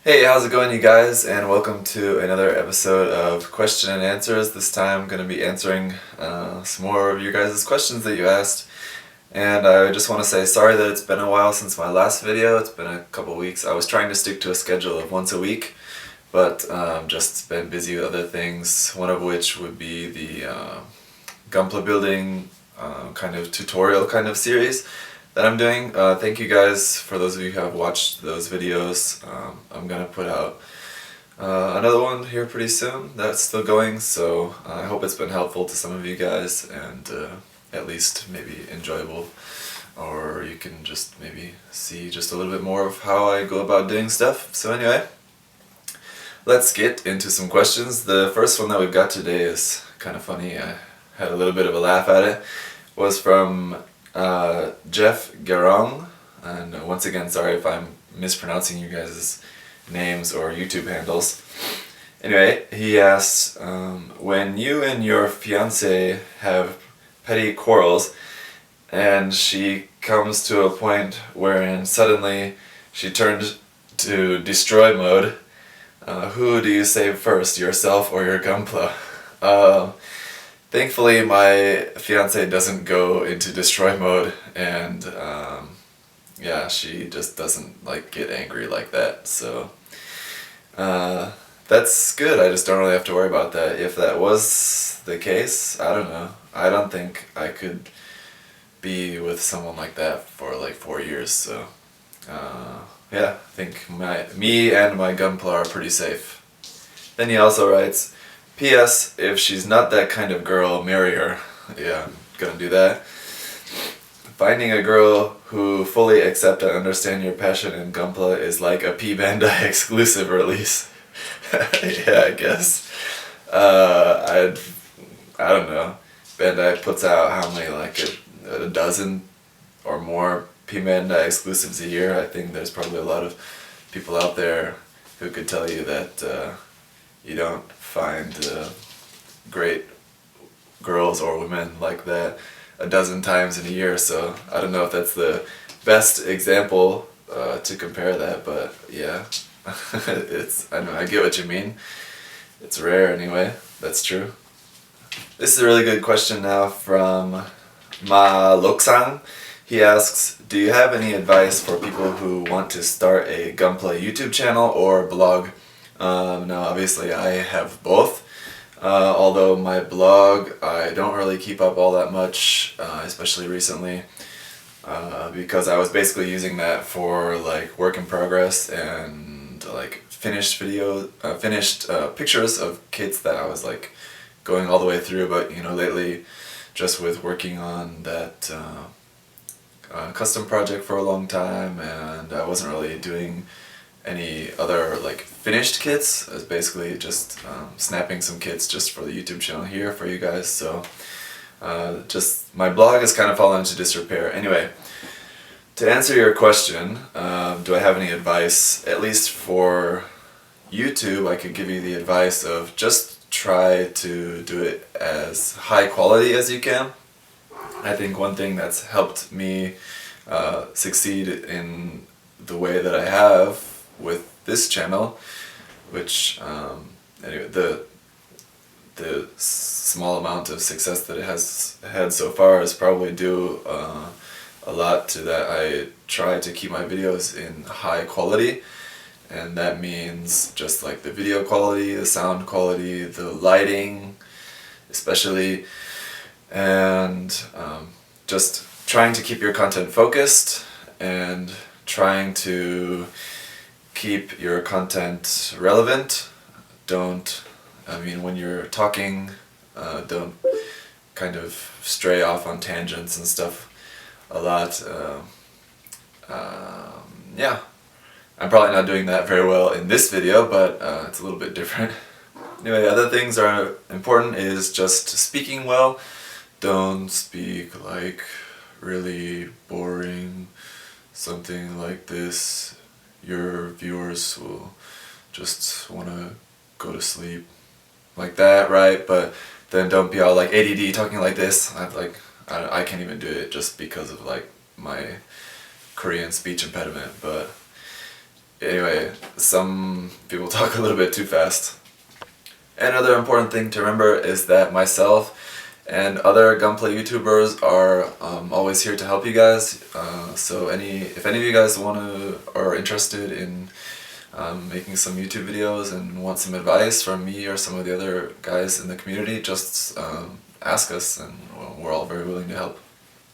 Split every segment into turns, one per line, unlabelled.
Hey, how's it going, you guys? And welcome to another episode of Question and Answers. This time I'm going to be answering some more of your guys' questions that you asked. And I just want to say sorry that it's been a while since my last video. It's been a couple weeks. I was trying to stick to a schedule of once a week, but just been busy with other things, one of which would be the Gunpla building kind of tutorial kind of series that I'm doing. Thank you guys for those of you who have watched those videos. I'm gonna put out another one here pretty soon that's still going, so I hope it's been helpful to some of you guys and at least maybe enjoyable, or you can just maybe see just a little bit more of how I go about doing stuff. So anyway, let's get into some questions. The first one that we've got today is kind of funny. I had a little bit of a laugh at it. It was from Jeff Garong, and once again, sorry if I'm mispronouncing you guys' names or YouTube handles. Anyway, he asks, when you and your fiance have petty quarrels and she comes to a point wherein suddenly she turns to destroy mode, who do you save first, yourself or your Gunpla? Thankfully, my fiance doesn't go into destroy mode, and yeah, she just doesn't get angry like that. So that's good. I just don't really have to worry about that. If that was the case, I don't know. I don't think I could be with someone like that for like 4 years. So yeah, I think me and my Gunpla are pretty safe. Then he also writes, P.S. If she's not that kind of girl, marry her. Yeah, I'm gonna do that. Finding a girl who fully accept and understand your passion in Gunpla is like a P-Bandai exclusive release. Yeah, I guess. I don't know. Bandai puts out how many, like a dozen or more P-Bandai exclusives a year. I think there's probably a lot of people out there who could tell you that you don't find great girls or women like that a dozen times in a year, so I don't know if that's the best example to compare that, but yeah, I know, I get what you mean. It's rare anyway, that's true. This is a really good question now from Ma Loksang. He asks, do you have any advice for people who want to start a Gunpla YouTube channel or blog? No, obviously I have both, although my blog I don't really keep up all that much, especially recently, because I was basically using that for like work in progress and like finished pictures of kits that I was like going all the way through, but you know, lately just with working on that custom project for a long time, and I wasn't really doing any other like finished kits. I was basically just snapping some kits just for the YouTube channel here for you guys, so just my blog has kind of fallen into disrepair. Anyway, to answer your question, do I have any advice? At least for YouTube, I could give you the advice of just try to do it as high quality as you can. I think one thing that's helped me succeed in the way that I have with this channel, which anyway, the small amount of success that it has had so far is probably due a lot to that I try to keep my videos in high quality, and that means just like the video quality, the sound quality, the lighting especially, and just trying to keep your content focused and trying to keep your content relevant. When you're talking, don't kind of stray off on tangents and stuff a lot. Yeah, I'm probably not doing that very well in this video, but it's a little bit different. Anyway, other things are important is just speaking well. Don't speak like really boring, something like this. Your viewers will just want to go to sleep like that, right? But then don't be all like ADD talking like this. I can't even do it just because of like my Korean speech impediment. But anyway, some people talk a little bit too fast. Another important thing to remember is that myself and other Gunpla YouTubers are always here to help you guys. So if any of you guys are interested in making some YouTube videos and want some advice from me or some of the other guys in the community, just ask us, and we're all very willing to help.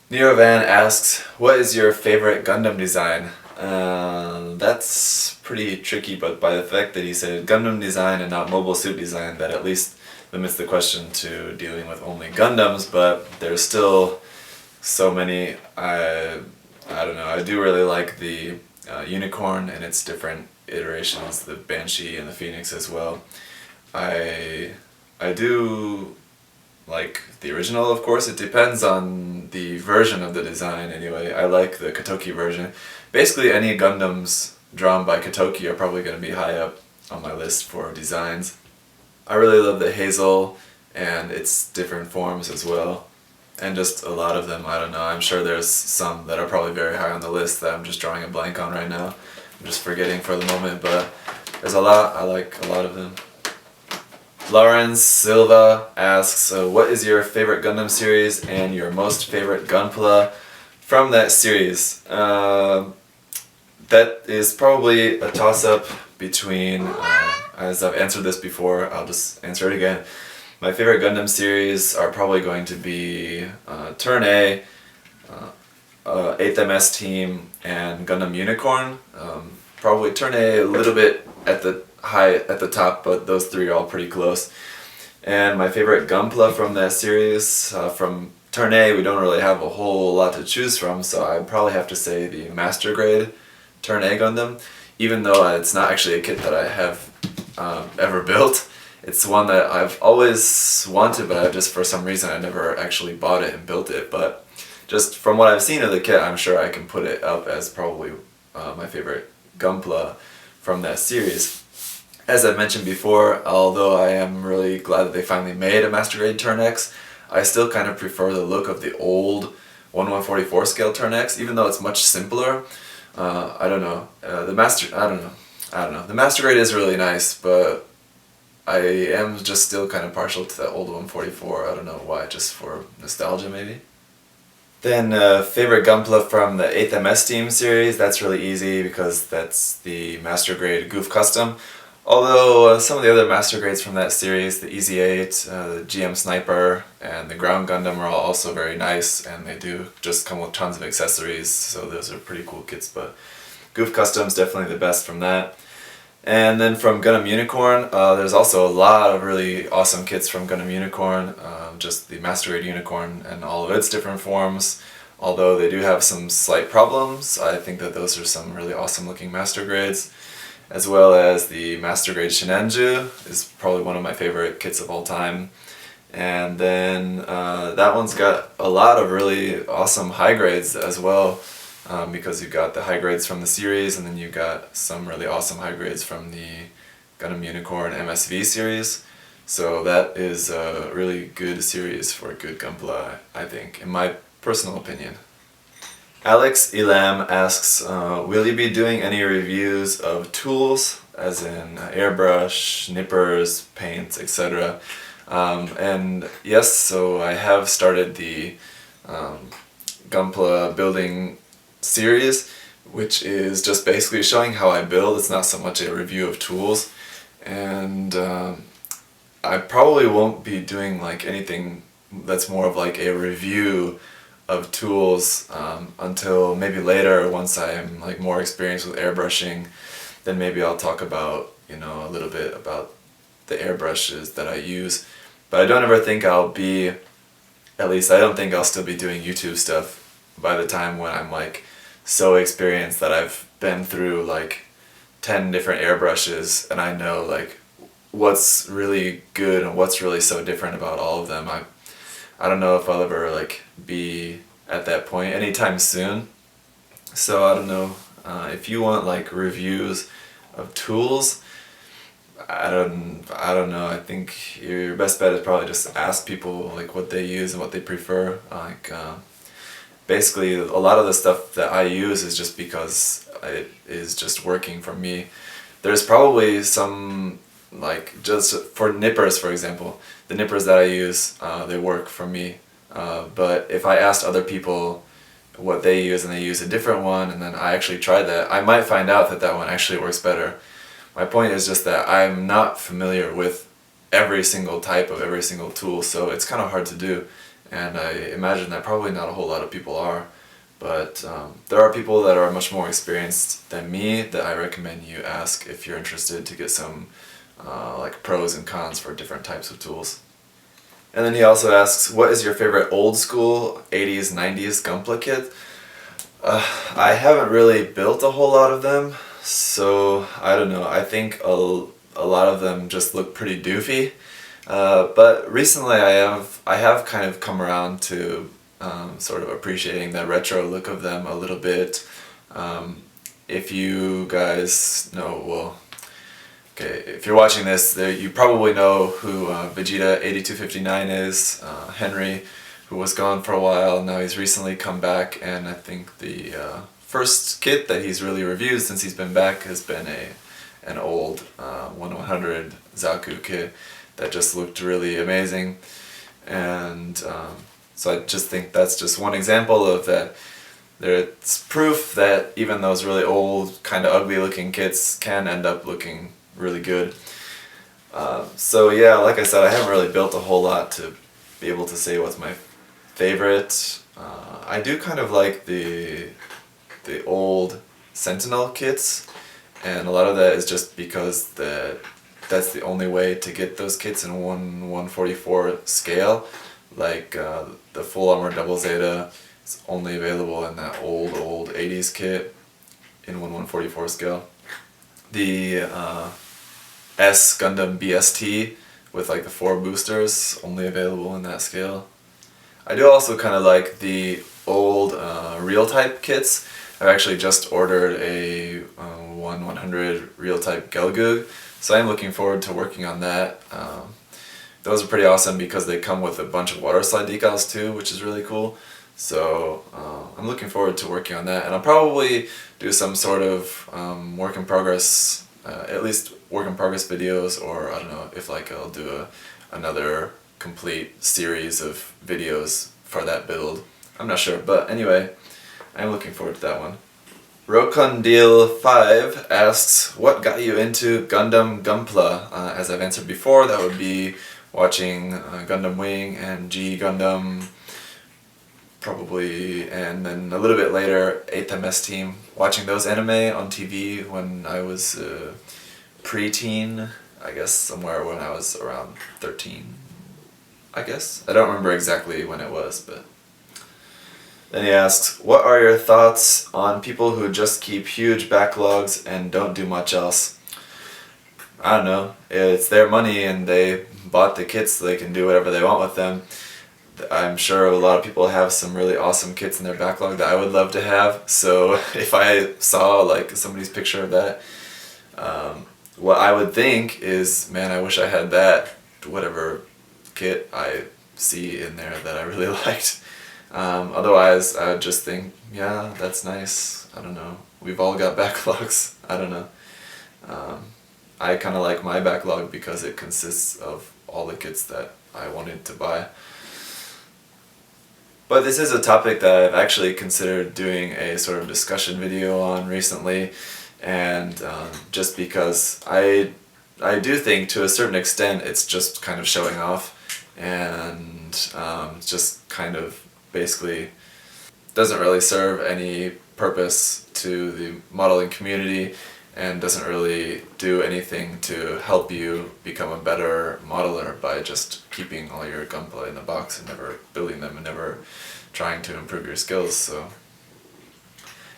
Nero Van asks, what is your favorite Gundam design? That's pretty tricky, but by the fact that he said Gundam design and not mobile suit design, that at least limits the question to dealing with only Gundams, but there's still so many. I don't know, I do really like the Unicorn and its different iterations, the Banshee and the Phoenix as well. I do like the original, of course. It depends on the version of the design anyway. I like the Katoki version. Basically any Gundams drawn by Katoki are probably going to be high up on my list for designs. I really love the Hazel and its different forms as well. And just a lot of them, I don't know, I'm sure there's some that are probably very high on the list that I'm just drawing a blank on right now. I'm just forgetting for the moment, but there's a lot, I like a lot of them. Lawrence Silva asks, what is your favorite Gundam series and your most favorite Gunpla from that series? That is probably a toss-up between, as I've answered this before, I'll just answer it again. My favorite Gundam series are probably going to be Turn A, 8th MS Team, and Gundam Unicorn. Probably Turn A little bit at the top, but those three are all pretty close. And my favorite Gunpla from that series, from Turn A, we don't really have a whole lot to choose from, so I'd probably have to say the Master Grade Turn A Gundam, even though it's not actually a kit that I have ever built. It's one that I've always wanted, but just for some reason I never actually bought it and built it. But just from what I've seen of the kit, I'm sure I can put it up as probably my favorite Gunpla from that series. As I mentioned before, although I am really glad that they finally made a Master Grade Turn X, I still kind of prefer the look of the old 1/144 scale Turn X, even though it's much simpler. I don't know. The Master Grade is really nice, but I am just still kind of partial to that old 144. I don't know why, just for nostalgia maybe. Then favorite Gunpla from the 8th MS Team series, that's really easy because that's the Master Grade Goof Custom. Although some of the other Master Grades from that series, the EZ-8, the GM Sniper, and the Ground Gundam are all also very nice, and they do just come with tons of accessories, so those are pretty cool kits, but Goof Custom's definitely the best from that. And then from Gundam Unicorn, there's also a lot of really awesome kits from Gundam Unicorn, just the Master Grade Unicorn and all of its different forms. Although they do have some slight problems, I think that those are some really awesome looking Master Grades. As well as the Master Grade Shinenju is probably one of my favorite kits of all time. And then that one's got a lot of really awesome high grades as well, because you've got the high grades from the series, and then you've got some really awesome high grades from the Gundam Unicorn MSV series. So that is a really good series for a good Gunpla, I think, in my personal opinion. Alex Elam asks, will you be doing any reviews of tools, as in airbrush, nippers, paints, etc.? And yes, so I have started the Gunpla building series, which is just basically showing how I build. It's not so much a review of tools, and I probably won't be doing like anything that's more of like a review of tools until maybe later, once I'm like more experienced with airbrushing. Then maybe I'll talk about, you know, a little bit about the airbrushes that I use. But I don't ever think I'll be, at least I don't think I'll still be doing YouTube stuff by the time when I'm like so experienced that I've been through like 10 different airbrushes and I know like what's really good and what's really so different about all of them. I don't know if I'll ever like be at that point anytime soon. So I don't know, if you want like reviews of tools, I don't know. I think your best bet is probably just ask people like what they use and what they prefer. Like basically a lot of the stuff that I use is just because it is just working for me. There's probably some, like, just for nippers, for example, the nippers that I use, they work for me. But if I asked other people what they use and they use a different one, and then I actually tried that, I might find out that that one actually works better. My point is just that I'm not familiar with every single type of every single tool, so it's kind of hard to do. And I imagine that probably not a whole lot of people are. But there are people that are much more experienced than me that I recommend you ask if you're interested to get some like pros and cons for different types of tools. And then he also asks, what is your favorite old school 80s, 90s Gunpla kit? I haven't really built a whole lot of them, so I don't know. I think a lot of them just look pretty doofy. But recently I have kind of come around to sort of appreciating the retro look of them a little bit. If you guys know, well, okay, if you're watching this, you probably know who Vegeta 8259 is, Henry, who was gone for a while. Now he's recently come back, and I think the first kit that he's really reviewed since he's been back has been an old 1/100 Zaku kit that just looked really amazing. And so I just think that's just one example of that. It's proof that even those really old, kind of ugly looking kits can end up looking really good. So yeah, like I said, I haven't really built a whole lot to be able to say what's my favorite. I do kind of like the old Sentinel kits, and a lot of that is just because that's the only way to get those kits in 1/144 scale. Like the full armor double Zeta is only available in that old 80s kit in 1/144 scale. The S Gundam BST with like the 4 boosters, only available in that scale. I do also kind of like the old real type kits. I've actually just ordered a 1/100 real type Gelgoog, so I'm looking forward to working on that. Those are pretty awesome because they come with a bunch of water slide decals too, which is really cool. So I'm looking forward to working on that, and I'll probably do some sort of work in progress, at least work in progress videos, or I don't know if like I'll do another complete series of videos for that build. I'm not sure, but anyway, I'm looking forward to that one. Rokundil5 asks, what got you into Gundam Gunpla? As I've answered before, that would be watching Gundam Wing and G Gundam, probably, and then a little bit later 8th MS Team, watching those anime on TV when I was pre-teen, I guess somewhere when I was around 13, I guess. I don't remember exactly when it was, but... Then he asks, what are your thoughts on people who just keep huge backlogs and don't do much else? I don't know, it's their money and they bought the kits so they can do whatever they want with them. I'm sure a lot of people have some really awesome kits in their backlog that I would love to have, so if I saw like somebody's picture of that, what I would think is, man, I wish I had that, whatever kit I see in there that I really liked. Otherwise, I would just think, yeah, that's nice. I don't know. We've all got backlogs. I don't know. I kind of like my backlog because it consists of all the kits that I wanted to buy. But this is a topic that I've actually considered doing a sort of discussion video on recently, and just because I do think to a certain extent it's just kind of showing off, and just kind of basically doesn't really serve any purpose to the modeling community and doesn't really do anything to help you become a better modeler by just keeping all your Gunpla in the box and never building them and never trying to improve your skills. So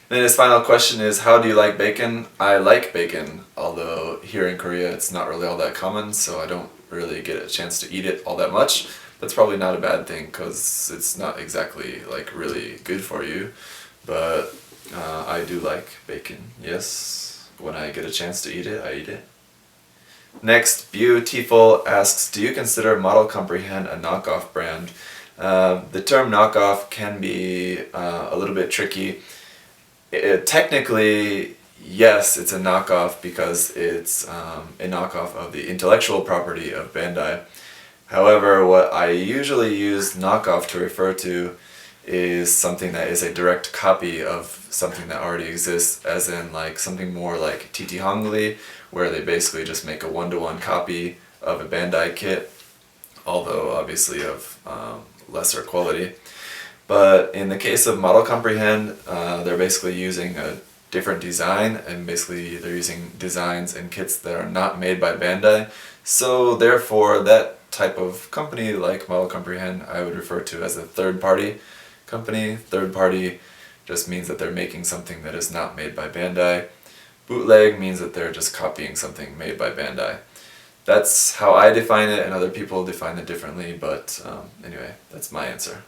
then his final question is, how do you like bacon? I like bacon, although here in Korea it's not really all that common, so I don't really get a chance to eat it all that much. That's probably not a bad thing because it's not exactly like really good for you, but I do like bacon, yes. When I get a chance to eat it, I eat it. Next, Beautiful asks, do you consider Model Comprehend a knockoff brand? The term knockoff can be a little bit tricky. technically, yes, it's a knockoff because it's a knockoff of the intellectual property of Bandai. However, what I usually use knockoff to refer to is something that is a direct copy of something that already exists, as in like something more like TT Hongli, where they basically just make a one-to-one copy of a Bandai kit, although obviously of lesser quality. But in the case of Model Comprehend, they're basically using a different design, and basically they're using designs and kits that are not made by Bandai. So therefore, that type of company like Model Comprehend I would refer to as a third-party company. Third-party just means that they're making something that is not made by Bandai. Bootleg means that they're just copying something made by Bandai. That's how I define it, and other people define it differently, but anyway, that's my answer.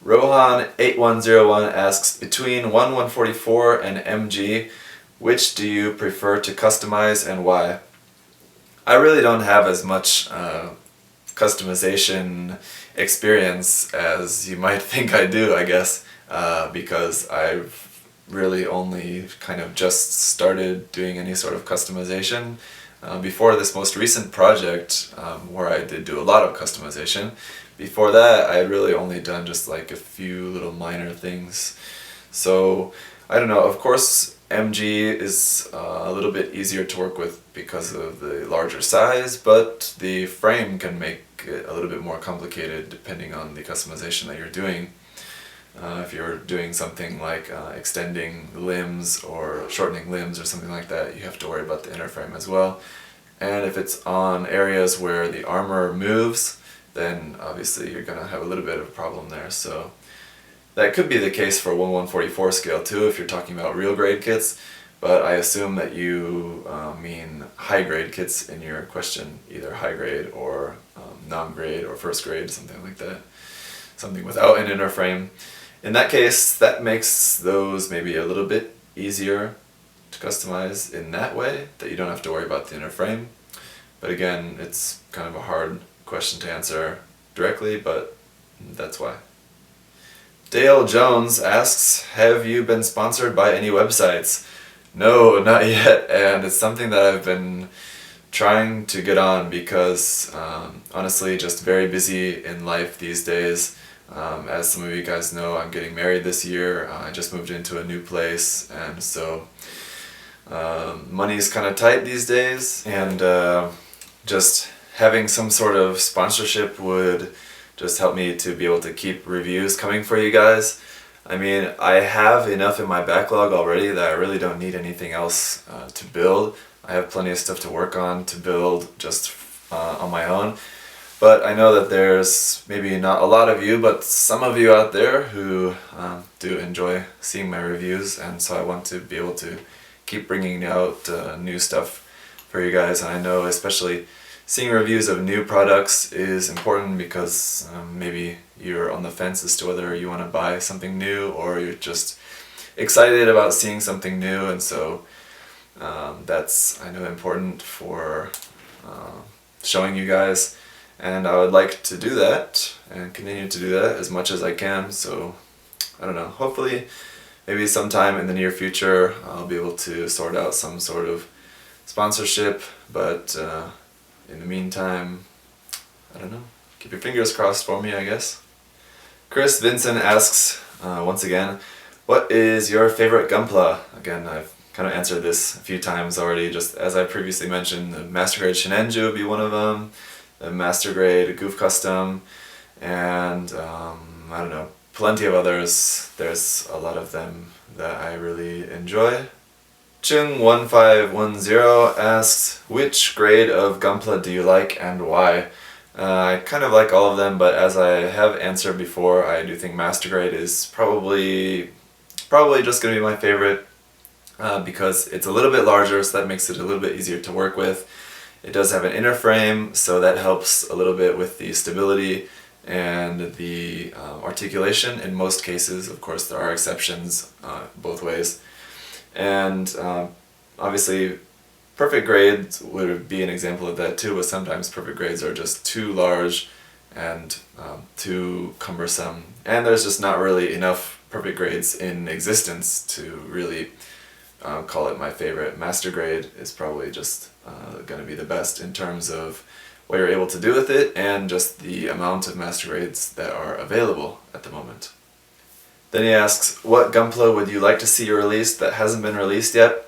Rohan8101 asks, between 1144 and MG, which do you prefer to customize and why? I really don't have as much customization experience as you might think I do, I guess, because I've really only kind of just started doing any sort of customization. Before this most recent project, where I did do a lot of customization, before that I had really only done just like a few little minor things. So I don't know, of course MG is a little bit easier to work with because of the larger size, but the frame can make it a little bit more complicated depending on the customization that you're doing. If you're doing something like extending limbs or shortening limbs or something like that, you have to worry about the inner frame as well. And if it's on areas where the armor moves, then obviously you're going to have a little bit of a problem there. So that could be the case for 1144 scale too if you're talking about real grade kits, but I assume that you mean high grade kits in your question, either high grade or non-grade or first grade, something like that. Something without an inner frame. In that case, that makes those maybe a little bit easier to customize in that way, that you don't have to worry about the inner frame. But again, it's kind of a hard question to answer directly, but that's why. Dale Jones asks, have you been sponsored by any websites? No, not yet, and it's something that I've been trying to get on because honestly, just very busy in life these days. As some of you guys know, I'm getting married this year. I just moved into a new place, and so money is kind of tight these days, and just having some sort of sponsorship would just help me to be able to keep reviews coming for you guys. I mean, I have enough in my backlog already that I really don't need anything else to build. I have plenty of stuff to work on to build just on my own. But I know that there's maybe not a lot of you, but some of you out there who do enjoy seeing my reviews, and so I want to be able to keep bringing out new stuff for you guys. And I know especially seeing reviews of new products is important because maybe you're on the fence as to whether you want to buy something new or you're just excited about seeing something new, and so that's, I know, important for showing you guys. And I would like to do that and continue to do that as much as I can. So I don't know, hopefully maybe sometime in the near future I'll be able to sort out some sort of sponsorship, but in the meantime, I don't know, keep your fingers crossed for me, I guess. Chris Vincent asks once again, what is your favorite Gunpla? Again, I've kind of answered this a few times already. Just as I previously mentioned, the Master Grade Shinenju would be one of them. The Master Grade Goof Custom, and I don't know, plenty of others. There's a lot of them that I really enjoy. Chung1510 asks, which grade of Gunpla do you like and why? I kind of like all of them, but as I have answered before, I do think Master Grade is probably just going to be my favorite because it's a little bit larger, so that makes it a little bit easier to work with. It does have an inner frame, so that helps a little bit with the stability and the articulation in most cases. Of course, there are exceptions both ways. And obviously, perfect grades would be an example of that too, but sometimes perfect grades are just too large and too cumbersome. And there's just not really enough perfect grades in existence to really call it my favorite. Master grade is probably just going to be the best in terms of what you're able to do with it and just the amount of master grades that are available at the moment. Then he asks, what Gunpla would you like to see released that hasn't been released yet?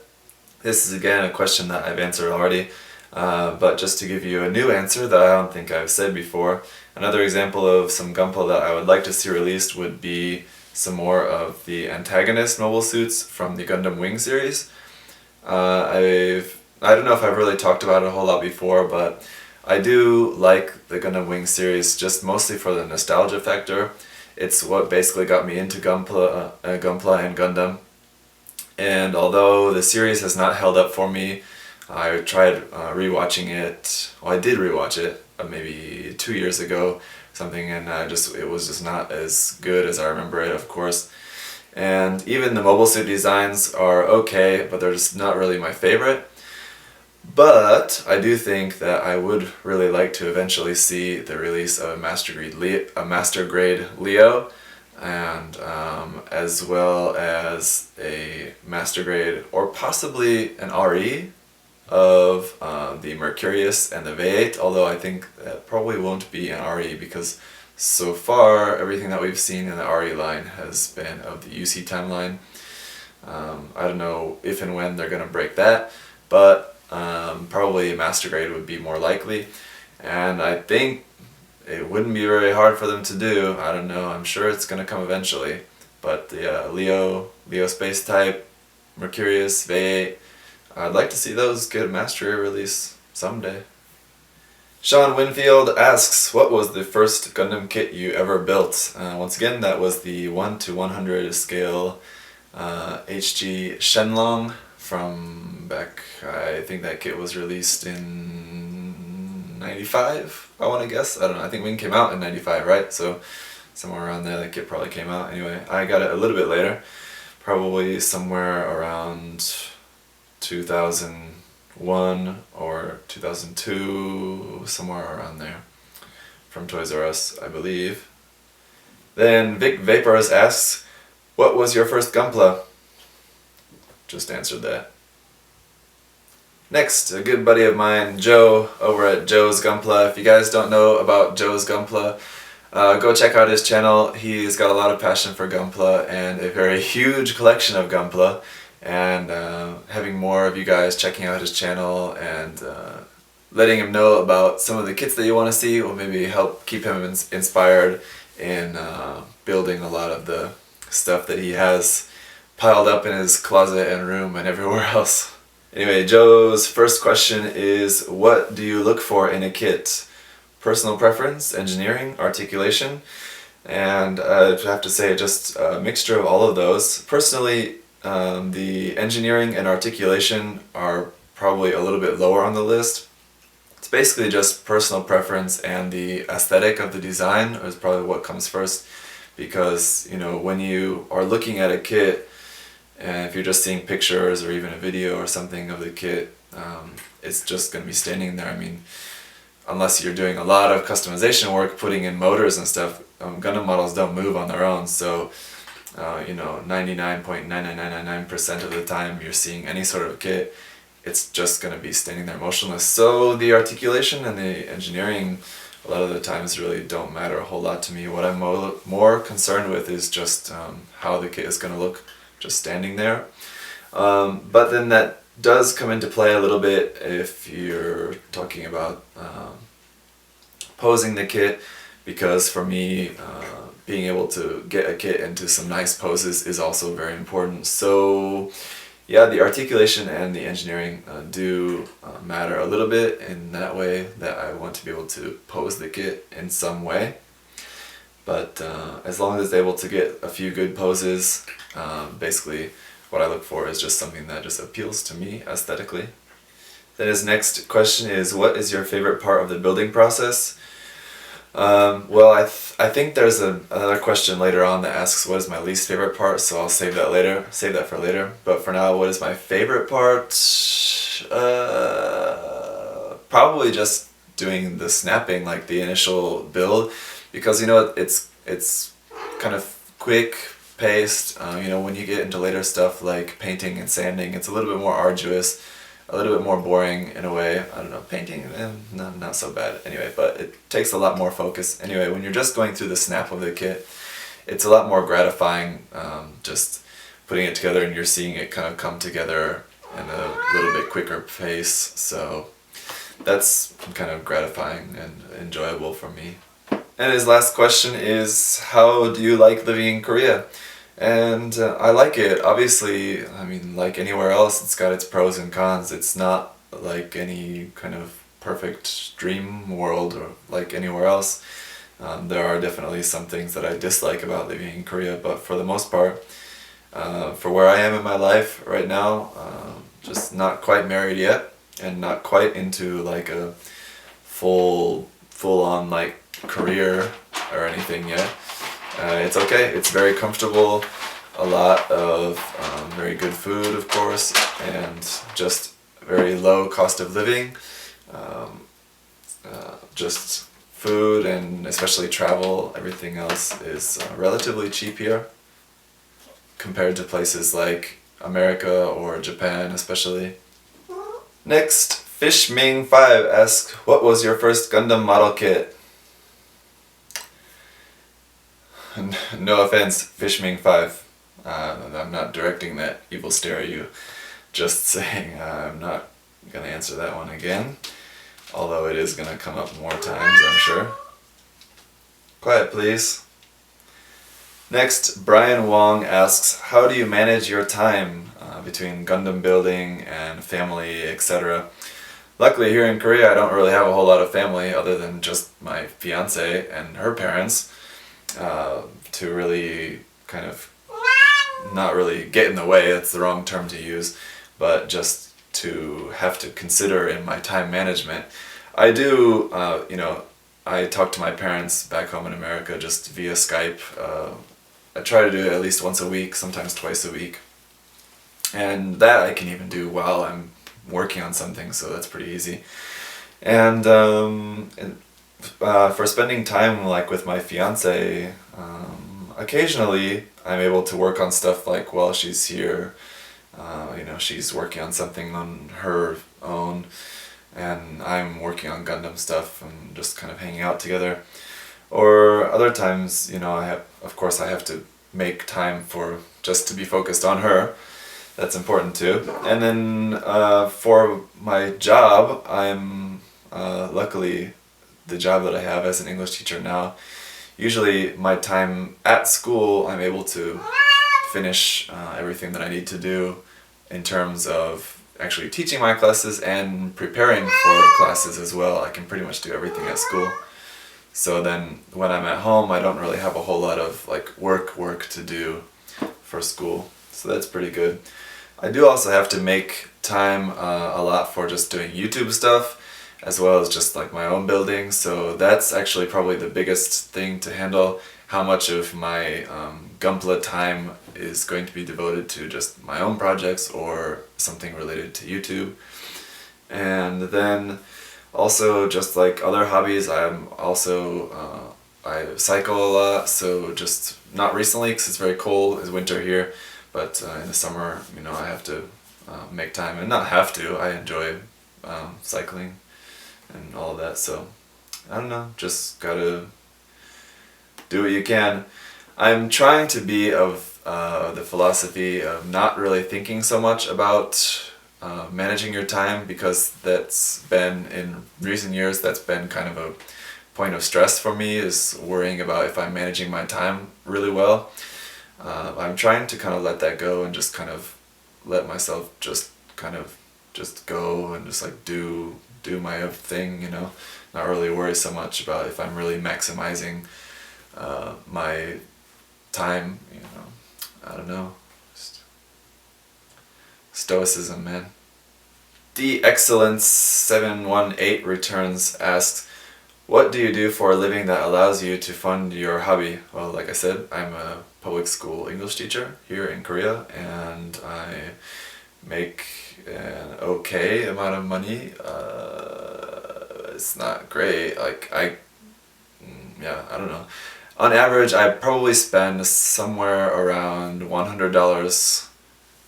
This is again a question that I've answered already, but just to give you a new answer that I don't think I've said before, another example of some Gunpla that I would like to see released would be some more of the antagonist mobile suits from the Gundam Wing series. I don't know if I've really talked about it a whole lot before, but I do like the Gundam Wing series just mostly for the nostalgia factor. It's what basically got me into Gunpla and Gundam. And although the series has not held up for me, I tried rewatching it. Well, I did rewatch it maybe 2 years ago, something, and it was just not as good as I remember it, of course. And even the mobile suit designs are okay, but they're just not really my favorite. But I do think that I would really like to eventually see the release of a Master Grade Leo, and as well as a Master Grade or possibly an RE of the Mercurius and the V8, although I think that probably won't be an RE because so far everything that we've seen in the RE line has been of the UC timeline. I don't know if and when they're going to break that, but probably a Master Grade would be more likely, and I think it wouldn't be very hard for them to do. I don't know, I'm sure it's going to come eventually, but the Leo Space Type, Mercurius, V8, I'd like to see those get a Master Grade release someday. Sean Winfield asks, what was the first Gundam kit you ever built? Once again, that was the 1:100 scale HG Shenlong from back, I think that kit was released in 95, I want to guess. I don't know, I think Wing came out in 95, right? So somewhere around there that kit probably came out. Anyway, I got it a little bit later, probably somewhere around 2001 or 2002, somewhere around there, from Toys R Us, I believe. Then Vic Vapors asks, what was your first Gunpla? Just answered that. Next, a good buddy of mine, Joe, over at Joe's Gunpla. If you guys don't know about Joe's Gunpla, go check out his channel. He's got a lot of passion for Gunpla and a very huge collection of Gunpla. And having more of you guys checking out his channel and letting him know about some of the kits that you want to see will maybe help keep him inspired in building a lot of the stuff that he has piled up in his closet and room and everywhere else. Anyway, Joe's first question is, what do you look for in a kit? Personal preference, engineering, articulation, and I have to say just a mixture of all of those. Personally, the engineering and articulation are probably a little bit lower on the list. It's basically just personal preference, and the aesthetic of the design is probably what comes first, because you know, when you are looking at a kit and if you're just seeing pictures or even a video or something of the kit, it's just going to be standing there. I mean, unless you're doing a lot of customization work, putting in motors and stuff, Gundam models don't move on their own, so you know, 99.99999% of the time you're seeing any sort of kit, it's just going to be standing there motionless. So the articulation and the engineering a lot of the times really don't matter a whole lot to me. What I'm more concerned with is just how the kit is going to look just standing there. But then that does come into play a little bit if you're talking about posing the kit, because for me being able to get a kit into some nice poses is also very important. So yeah, the articulation and the engineering do matter a little bit in that way, that I want to be able to pose the kit in some way. But as long as it's able to get a few good poses, basically what I look for is just something that just appeals to me aesthetically. Then his next question is, what is your favorite part of the building process? Well, I think there's another question later on that asks what is my least favorite part, so I'll save that for later. But for now, what is my favorite part? Probably just doing the snapping, like the initial build, because you know, it's kind of quick, paced. You know, when you get into later stuff like painting and sanding, it's a little bit more arduous, a little bit more boring in a way. I don't know, painting, not so bad anyway, but it takes a lot more focus. Anyway, when you're just going through the snap of the kit, it's a lot more gratifying, just putting it together, and you're seeing it kind of come together in a little bit quicker pace, so that's kind of gratifying and enjoyable for me. And his last question is, how do you like living in Korea? And I like it. Obviously, I mean, like anywhere else, it's got its pros and cons. It's not like any kind of perfect dream world or like anywhere else. There are definitely some things that I dislike about living in Korea, but for the most part, for where I am in my life right now, just not quite married yet, and not quite into like a full-on like career or anything yet. It's okay. It's very comfortable. A lot of very good food, of course, and just very low cost of living. Just food and especially travel, everything else is relatively cheap here compared to places like America or Japan especially. Next, Fishming5 asks, what was your first Gundam model kit? No offense, Fishming5. I'm not directing that evil stare at you. Just saying, I'm not going to answer that one again. Although it is going to come up more times, I'm sure. Quiet, please. Next, Brian Wong asks, how do you manage your time between Gundam building and family, etc.? Luckily here in Korea I don't really have a whole lot of family other than just my fiance and her parents to really kind of not really get in the way, that's the wrong term to use, but just to have to consider in my time management. I do, you know, I talk to my parents back home in America just via Skype. I try to do it at least once a week, sometimes twice a week. And that I can even do while I'm working on something, so that's pretty easy. And for spending time like with my fiance, occasionally I'm able to work on stuff like while she's here. You know, she's working on something on her own, and I'm working on Gundam stuff and just kind of hanging out together. Or other times, you know, of course I have to make time for just to be focused on her. That's important too. And then for my job, I'm luckily the job that I have as an English teacher now, usually my time at school I'm able to finish everything that I need to do in terms of actually teaching my classes and preparing for classes as well. I can pretty much do everything at school. So then when I'm at home I don't really have a whole lot of like work to do for school. So that's pretty good. I do also have to make time a lot for just doing YouTube stuff, as well as just like my own building, so that's actually probably the biggest thing to handle, how much of my Gunpla time is going to be devoted to just my own projects or something related to YouTube. And then also just like other hobbies, I'm also, I cycle a lot, so just not recently because it's very cold, it's winter here, but in the summer, you know, I have to make time, and not have to, I enjoy cycling and all of that, so I don't know, just gotta do what you can. I'm trying to be of the philosophy of not really thinking so much about managing your time, because that's been, in recent years, that's been kind of a point of stress for me, is worrying about if I'm managing my time really well. I'm trying to kind of let that go and just kind of let myself just kind of just go and just like do my own thing, you know, not really worry so much about if I'm really maximizing my time, you know, I don't know, just stoicism, man. The Excellence 718 returns asks, what do you do for a living that allows you to fund your hobby? Well, like I said, I'm a public school English teacher here in Korea, and I make an okay amount of money. It's not great, like I don't know. on average, I probably spend somewhere around $100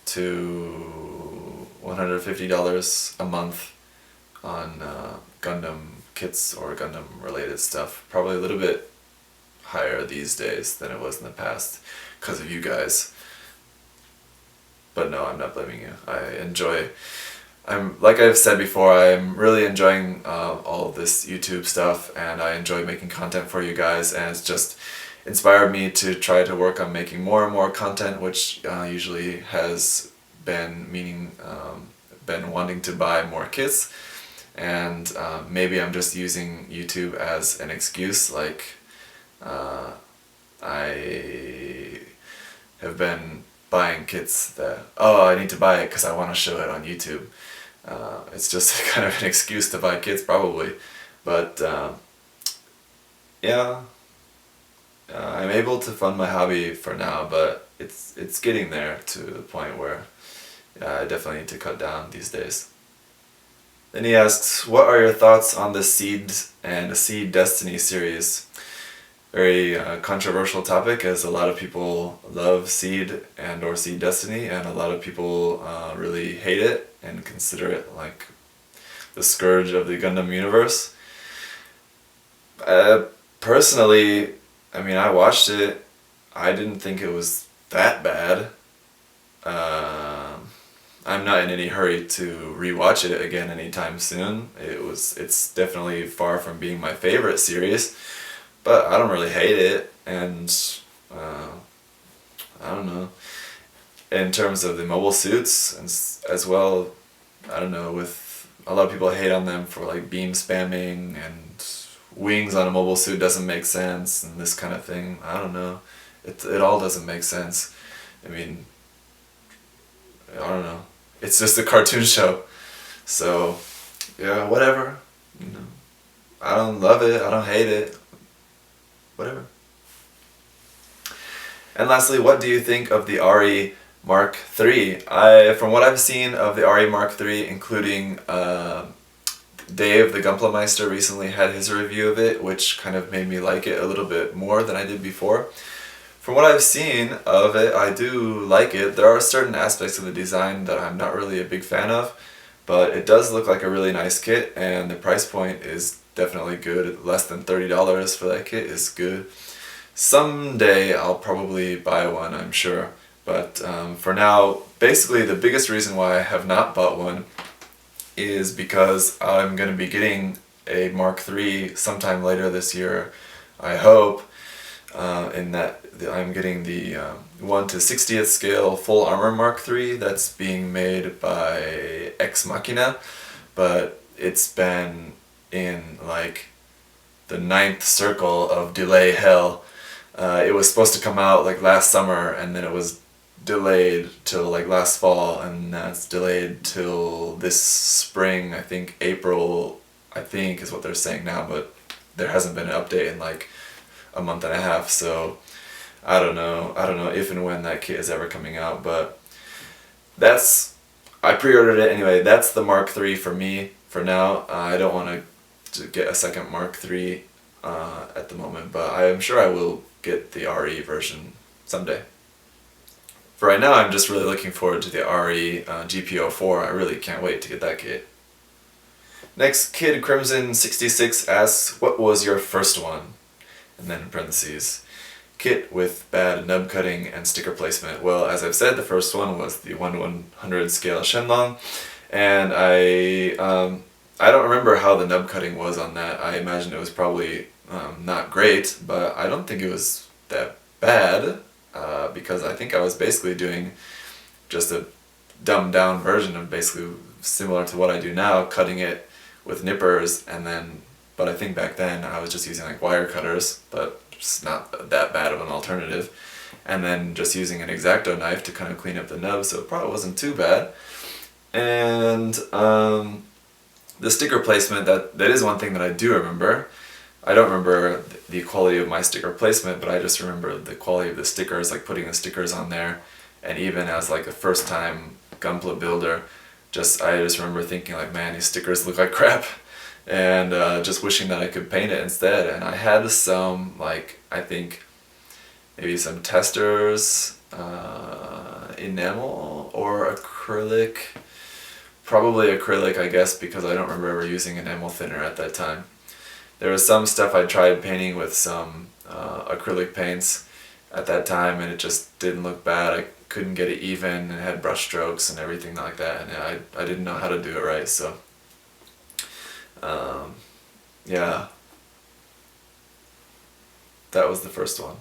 to $150 a month on Gundam kits or Gundam related stuff. Probably a little bit higher these days than it was in the past because of you guys. But no, I'm not blaming you. Like I've said before, I'm really enjoying all of this YouTube stuff, and I enjoy making content for you guys, and it's just inspired me to try to work on making more and more content, which usually has been been wanting to buy more kits, and maybe I'm just using YouTube as an excuse, like I have been buying kits that, oh, I need to buy it because I want to show it on YouTube. It's just kind of an excuse to buy kits, probably, but yeah, I'm able to fund my hobby for now, but it's getting there to the point where I definitely need to cut down these days. Then he asks, what are your thoughts on the Seed and Seed Destiny series? Very controversial topic, as a lot of people love Seed and or Seed Destiny, and a lot of people really hate it and consider it like the scourge of the Gundam universe. Personally, I mean, I watched it. I didn't think it was that bad. I'm not in any hurry to rewatch it again anytime soon. It's definitely far from being my favorite series, but I don't really hate it, and I don't know. In terms of the mobile suits and as well, I don't know, with a lot of people hate on them for like beam spamming, and wings on a mobile suit doesn't make sense and this kind of thing. I don't know. It all doesn't make sense. I mean, I don't know. It's just a cartoon show. So, yeah, whatever. You know, I don't love it. I don't hate it. Whatever. And lastly, what do you think of the RE Mark III? From what I've seen of the RE Mark III, including Dave, the Gunpla Meister, recently had his review of it, which kind of made me like it a little bit more than I did before. From what I've seen of it, I do like it. There are certain aspects of the design that I'm not really a big fan of, but it does look like a really nice kit, and the price point is definitely good. Less than $30 for that kit is good. Someday I'll probably buy one, I'm sure, but for now, basically the biggest reason why I have not bought one is because I'm going to be getting a Mark III sometime later this year, I hope, in that I'm getting the 1 to 60th scale full armor Mark III that's being made by Ex Machina, but it's been in like the 9th circle of delay hell. It was supposed to come out like last summer, and then it was delayed till like last fall, and that's delayed till this spring, I think April, I think is what they're saying now, but there hasn't been an update in like a month and a half, so I don't know if and when that kit is ever coming out, but I pre-ordered it anyway. That's the Mark III for me for now. I don't want to get a second Mark III at the moment, but I am sure I will get the RE version someday. For right now, I'm just really looking forward to the RE GPO4. I really can't wait to get that kit. Next, Kid Crimson 66 asks, what was your first one? And then in parentheses, kit with bad nub cutting and sticker placement. Well, as I've said, the first one was the 1/100 scale Shenlong, and I don't remember how the nub cutting was on that. I imagine it was probably not great, but I don't think it was that bad, because I think I was basically doing just a dumbed down version of basically similar to what I do now, cutting it with nippers, and then, but I think back then I was just using like wire cutters, but it's not that bad of an alternative, and then just using an X-Acto knife to kind of clean up the nub, so it probably wasn't too bad. And the sticker placement, that is one thing that I do remember. I don't remember the quality of my sticker placement, but I just remember the quality of the stickers, like putting the stickers on there, and even as like a first time Gunpla builder, I just remember thinking like, man, these stickers look like crap, and just wishing that I could paint it instead. And I had some, like, I think maybe some testers, enamel or acrylic. Probably acrylic, I guess, because I don't remember ever using enamel thinner at that time. There was some stuff I tried painting with some acrylic paints at that time, and it just didn't look bad. I couldn't get it even, and it had brush strokes and everything like that, and I didn't know how to do it right, so yeah, that was the first one.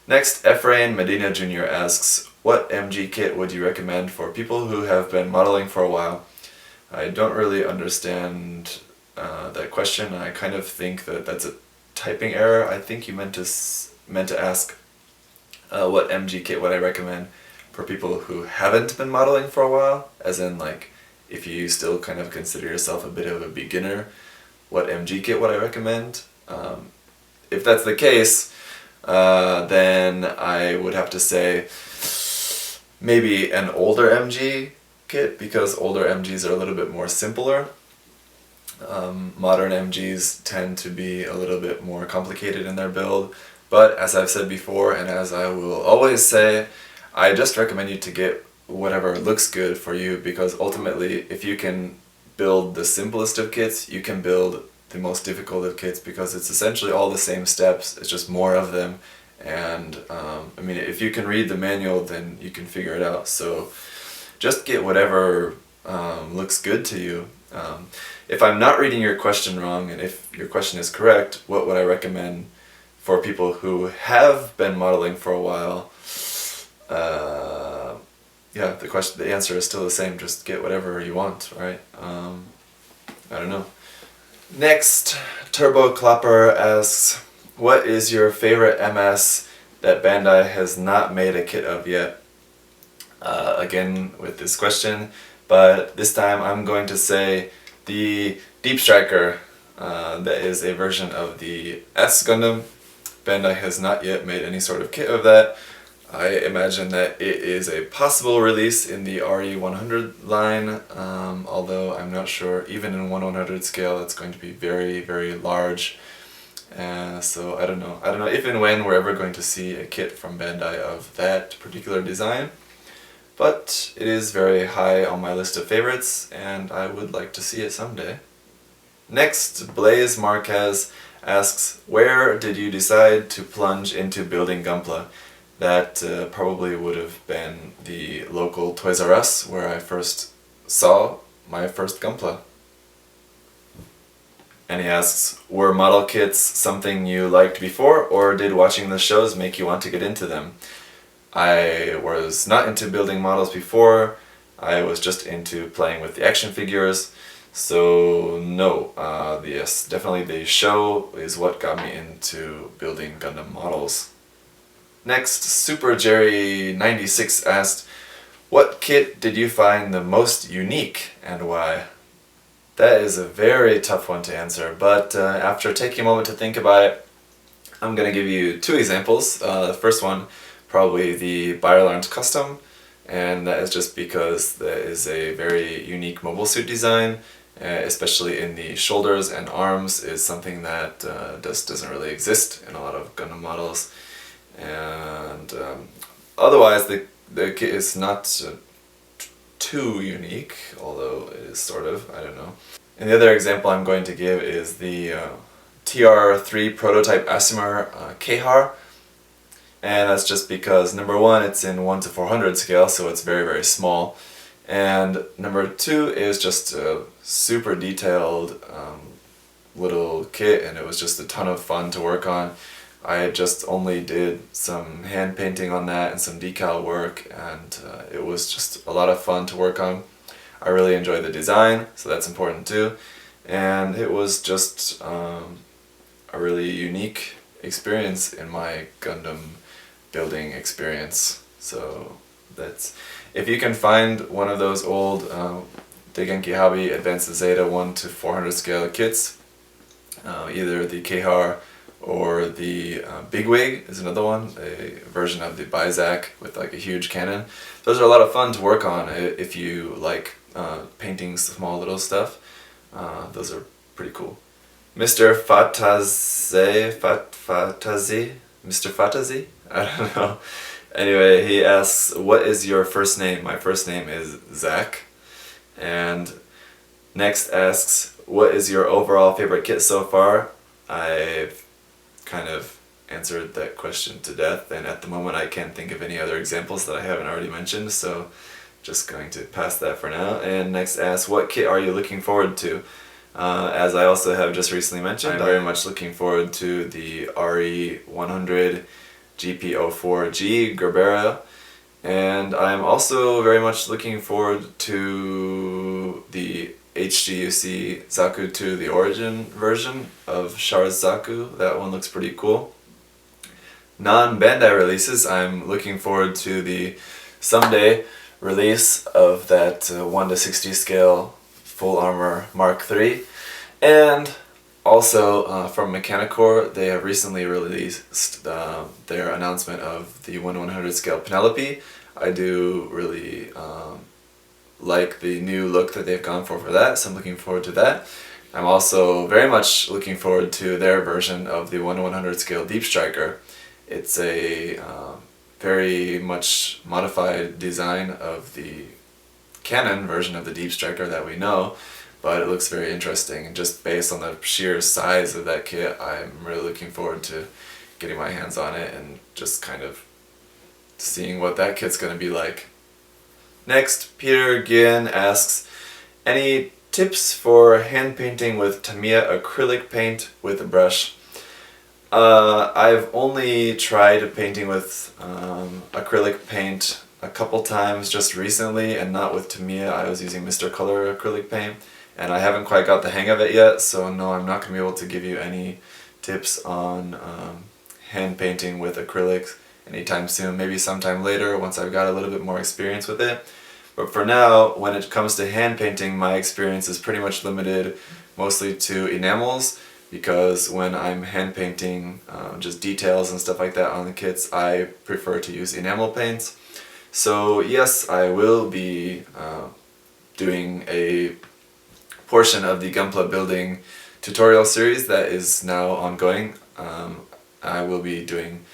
Next, Ephraim Medina Jr. asks, what MG kit would you recommend for people who have been modeling for a while? I don't really understand that question. I kind of think that that's a typing error. I think you meant to ask what MG kit would I recommend for people who haven't been modeling for a while, as in like if you still kind of consider yourself a bit of a beginner, what MG kit would I recommend? If that's the case, then I would have to say maybe an older MG kit, because older MGs are a little bit more simpler. Modern MGs tend to be a little bit more complicated in their build, but as I've said before, and as I will always say, I just recommend you to get whatever looks good for you, because ultimately if you can build the simplest of kits, you can build the most difficult of kits, because it's essentially all the same steps, it's just more of them. And I mean, if you can read the manual, then you can figure it out. So just get whatever looks good to you. If I'm not reading your question wrong, and if your question is correct, what would I recommend for people who have been modeling for a while? Yeah, the answer is still the same. Just get whatever you want, right? I don't know. Next, Turbo Clapper asks, what is your favorite MS that Bandai has not made a kit of yet? Again with this question, but this time I'm going to say the Deep Striker. That is a version of the S Gundam. Bandai has not yet made any sort of kit of that. I imagine that it is a possible release in the RE100 line, although I'm not sure. Even in 1/100 scale, it's going to be very, very large. So I don't know. I don't know if and when we're ever going to see a kit from Bandai of that particular design, but it is very high on my list of favorites, and I would like to see it someday. Next, Blaze Marquez asks, where did you decide to plunge into building Gunpla? That probably would have been the local Toys R Us, where I first saw my first Gunpla. And he asks, were model kits something you liked before, or did watching the shows make you want to get into them? I was not into building models before. I was just into playing with the action figures. So no, yes, definitely the show is what got me into building Gundam models. Next, Super Jerry 96 asked, what kit did you find the most unique and why? That is a very tough one to answer, but after taking a moment to think about it, I'm going to give you two examples. The first one, probably the Byerlarn's Custom, and that is just because that is a very unique mobile suit design, especially in the shoulders and arms, is something that just doesn't really exist in a lot of Gundam models. And otherwise the kit is not too unique, although it is sort of, I don't know. And the other example I'm going to give is the TR3 prototype Asimar Kehar, and that's just because number one, it's in 1:400 scale, so it's very, very small, and number two is just a super detailed little kit, and it was just a ton of fun to work on. I just only did some hand painting on that and some decal work, and it was just a lot of fun to work on. I really enjoyed the design, so that's important too, and it was just a really unique experience in my Gundam building experience. So that's, if you can find one of those old Daigenki Hobby Advanced Zeta 1:400 scale kits, either the Kehar or the Bigwig is another one, a version of the Bizak with like a huge cannon. Those are a lot of fun to work on if you like painting small little stuff. Those are pretty cool. Mr. Fatazi Mr. Fatazi? I don't know. Anyway, he asks, what is your first name? My first name is Zach. And next asks, what is your overall favorite kit so far? I've kind of answered that question to death, and at the moment I can't think of any other examples that I haven't already mentioned, so just going to pass that for now. And next asks, what kit are you looking forward to? As I also have just recently mentioned, I'm very much looking forward to the RE100 GP04G Gerbera, and I'm also very much looking forward to the HGUC Zaku 2, the Origin version of Char's Zaku. That one looks pretty cool. Non-Bandai releases, I'm looking forward to the someday release of that 1:60 scale full armor Mark III. And also from Mechanicore, they have recently released their announcement of the 1/100 scale Penelope. I do really like the new look that they've gone for that, so I'm looking forward to that. I'm also very much looking forward to their version of the 1/100 scale Deep Striker. It's a very much modified design of the canon version of the Deep Striker that we know, but it looks very interesting, and just based on the sheer size of that kit, I'm really looking forward to getting my hands on it and just kind of seeing what that kit's going to be like. Next, Peter Gien asks, any tips for hand painting with Tamiya acrylic paint with a brush? I've only tried painting with acrylic paint a couple times just recently, and not with Tamiya. I was using Mr. Color acrylic paint, and I haven't quite got the hang of it yet, so no, I'm not going to be able to give you any tips on hand painting with acrylics anytime soon. Maybe sometime later once I've got a little bit more experience with it. But for now, when it comes to hand painting, my experience is pretty much limited mostly to enamels, because when I'm hand painting just details and stuff like that on the kits, I prefer to use enamel paints. So yes, I will be doing a portion of the Gunpla building tutorial series that is now ongoing. I will be doing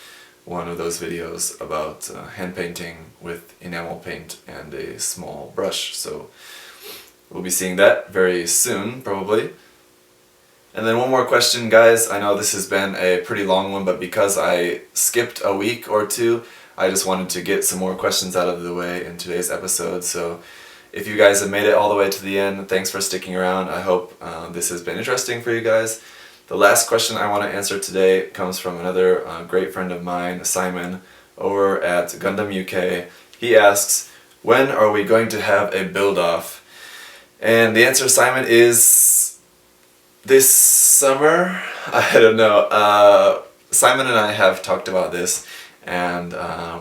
one of those videos about hand painting with enamel paint and a small brush, so we'll be seeing that very soon, probably. And then one more question, guys. I know this has been a pretty long one, but because I skipped a week or two, I just wanted to get some more questions out of the way in today's episode. So if you guys have made it all the way to the end, thanks for sticking around. I hope this has been interesting for you guys. The last question I want to answer today comes from another great friend of mine, Simon, over at Gundam UK. He asks, when are we going to have a build-off? And the answer, Simon, is this summer? I don't know. Simon and I have talked about this, and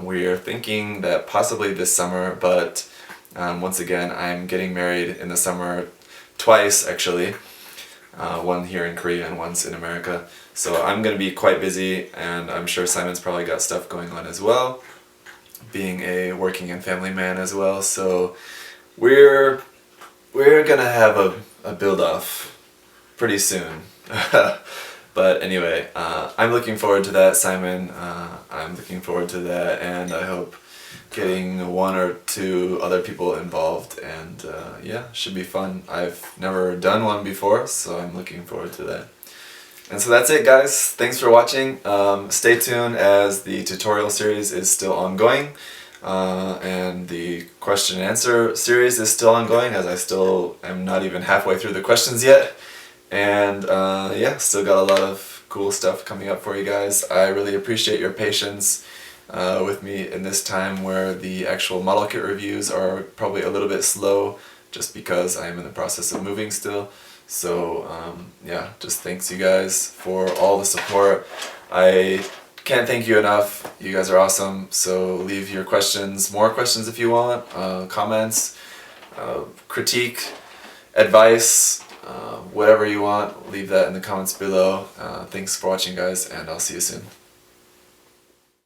we are thinking that possibly this summer, but once again, I'm getting married in the summer twice, actually. One here in Korea and once in America. So I'm going to be quite busy, and I'm sure Simon's probably got stuff going on as well, being a working and family man as well. So we're going to have a build-off pretty soon. But anyway, I'm looking forward to that, Simon. I'm looking forward to that, and I hope getting one or two other people involved, and yeah, should be fun. I've never done one before, so I'm looking forward to that. And so that's it, guys. Thanks for watching. Stay tuned, as the tutorial series is still ongoing, and the question and answer series is still ongoing, as I still am not even halfway through the questions yet. And yeah, still got a lot of cool stuff coming up for you guys. I really appreciate your patience with me in this time where the actual model kit reviews are probably a little bit slow, just because I am in the process of moving still. So yeah, just thanks you guys for all the support. I can't thank you enough. You guys are awesome. So leave your questions, more questions if you want, comments, critique, advice, whatever you want, leave that in the comments below. Thanks for watching, guys, and I'll see you soon.